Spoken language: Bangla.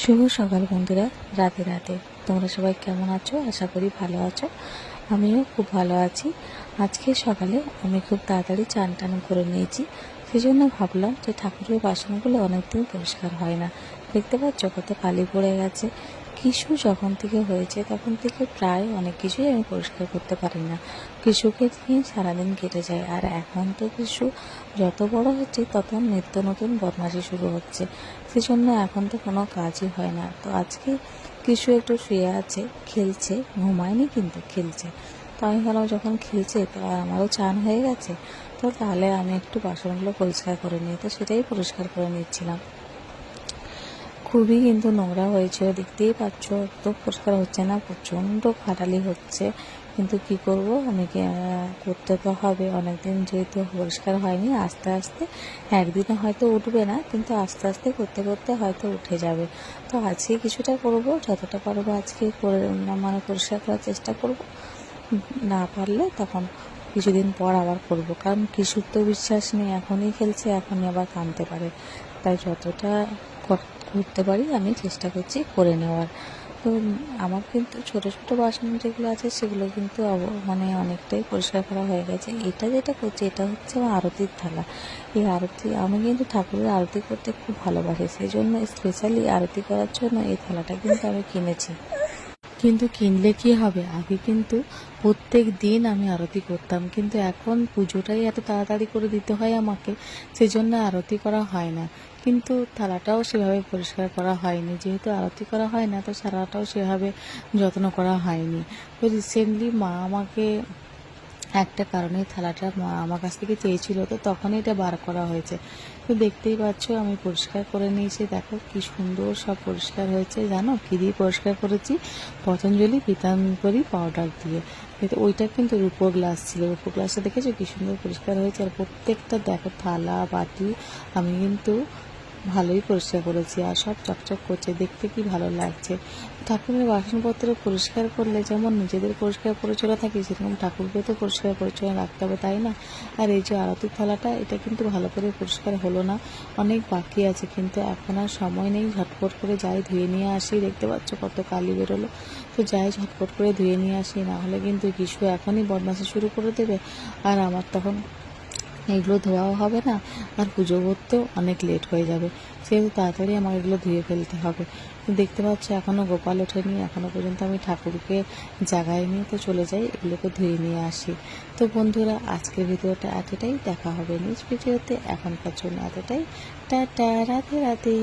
শুভ সকাল বন্ধুরা, রাতে রাতে তোমরা সবাই কেমন আছো? আশা করি ভালো আছো। আমিও খুব ভালো আছি। আজকে সকালে আমি খুব তাড়াতাড়ি চান টান করে নিয়েছি। সেই জন্য ভাবলাম যে ঠাকুরের বাসনগুলো অনেকদিন পরিষ্কার হয় না। দেখতে পাচ্ছ কত কালি পড়ে গেছে। কিশু যখন থেকে হয়েছে তখন থেকে প্রায় অনেক কিছুই আমি পরিষ্কার করতে পারি না। কিশুকে নিয়ে সারাদিন কেটে যায়। আর এখন তো কিশু যত বড় হচ্ছে তত নিত্য নতুন বদমাশি শুরু হচ্ছে। সেজন্য এখন তো কোনো কাজই হয় না। তো আজকে কিশু একটু শুয়ে আছে, খেলছে, ঘুমায়নি কিন্তু খেলছে। তো আমি ভাবলাম যখন খেলছে তো আমারও চান হয়ে গেছে, তো তাহলে আমি একটু বাসনগুলো পরিষ্কার করে নিই। তো সেটাই পরিষ্কার করে নিচ্ছিলাম। খুবই কিন্তু নোংরা হয়েছে, দেখতেই পাচ্ছ, একদম পরিষ্কার হচ্ছে না, প্রচণ্ড খাটালি হচ্ছে। কিন্তু কি করব, আমি করতে তো হবে। অনেকদিন যেহেতু পরিষ্কার হয়নি, আস্তে আস্তে একদিনে হয়তো উঠবে না, কিন্তু আস্তে আস্তে করতে করতে হয়তো উঠে যাবে। তো আজকে কিছুটা করব, যতটা পারবো আজকে করে পরিষ্কার করার চেষ্টা করব। না পারলে তখন কিছুদিন পর আবার করব, কারণ কিশোর তো বিশ্বাস নেই, এখনই খেলছে, এখনই আবার কাঁদতে পারে। তাই যতটা করতে পারি আমি চেষ্টা করছি করে নেওয়ার। তো আমার কিন্তু ছোটো ছোটো বাসন যেগুলো আছে সেগুলো কিন্তু অনেকটাই পরিষ্কার করা হয়ে গেছে। এটা যেটা করছি এটা হচ্ছে আমার আরতির থালা। এই আরতি আমি কিন্তু ঠাকুরের আরতি করতে খুব ভালোবাসি, সেই জন্য স্পেশালি আরতি করার জন্য এই থালাটা কিন্তু আমি কিনেছি। কিন্তু কিনলে কি হবে, আগে কিন্তু প্রত্যেক দিন আমি আরতি করতাম, কিন্তু এখন পুজোটাই এত তাড়াতাড়ি করে দিতে হয় আমাকে, সেই জন্য আরতি করা হয় না। কিন্তু থালাটাও সেভাবে পরিষ্কার করা হয়নি, যেহেতু আরতি করা হয় না তো থালাটাও সেভাবে যত্ন করা হয়নি। তো রিসেন্টলি মা আমাকে একটা কারণে থালাটা মা আমার কাছ থেকে চেয়েছিল, তো তখনই এটা বার করা হয়েছে। তো দেখতেই পাচ্ছ আমি পরিষ্কার করে নিয়েছি। দেখো কি সুন্দর সব পরিষ্কার হয়েছে। জানো কী দিয়ে পরিষ্কার করেছি? পতঞ্জলি পীতাম্বরী পাউডার দিয়ে। ওইটা কিন্তু রূপোর গ্লাস ছিল, রূপোর গ্লাসটা দেখেছো কি সুন্দর পরিষ্কার হয়েছে। আর প্রত্যেকটা দেখো থালা বাটি আমি কিন্তু ভালোই পরিষ্কার করেছি, আর সব চকচক করছে, দেখতে কি ভালো লাগছে। ঠাকুরের বাসনপত্র পরিষ্কার করলে যেমন নিজেদের পরিষ্কার পরিচ্ছন্ন থাকে, সেরকম ঠাকুরকে তো পরিষ্কার পরিচ্ছন্ন রাখতে হবে, তাই না? আর এই যে আরতির থালাটা, এটা কিন্তু ভালো করে পরিষ্কার হলো না, অনেক বাকি আছে, কিন্তু এখন আর সময় নেই। ঝটপট করে যাই ধুয়ে নিয়ে আসি। দেখতে পাচ্ছ কত কালি বেরোলো। তো যাই ঝটপট করে ধুয়ে নিয়ে আসি, না হলে কিন্তু কিছু এখনই বদমাশি শুরু করে দেবে, আর আমার তখন এগুলো ধোয়াও হবে না, আর পুজো করতেও অনেক লেট হয়ে যাবে। সেহেতু তাড়াতাড়ি আমার এগুলো ধুয়ে ফেলতে হবে। দেখতে পাচ্ছ এখনও গোপাল ওঠেনি, এখনও পর্যন্ত আমি ঠাকুরকে জাগাইনি। তো চলে যাই এগুলোকে ধুয়ে নিয়ে আসি। তো বন্ধুরা, আজকের ভিডিওটা এতটাই। দেখা হবে নেক্সট ভিডিওতে। এখনকার জন্য এতটাই। টাটা, রাধে রাধে।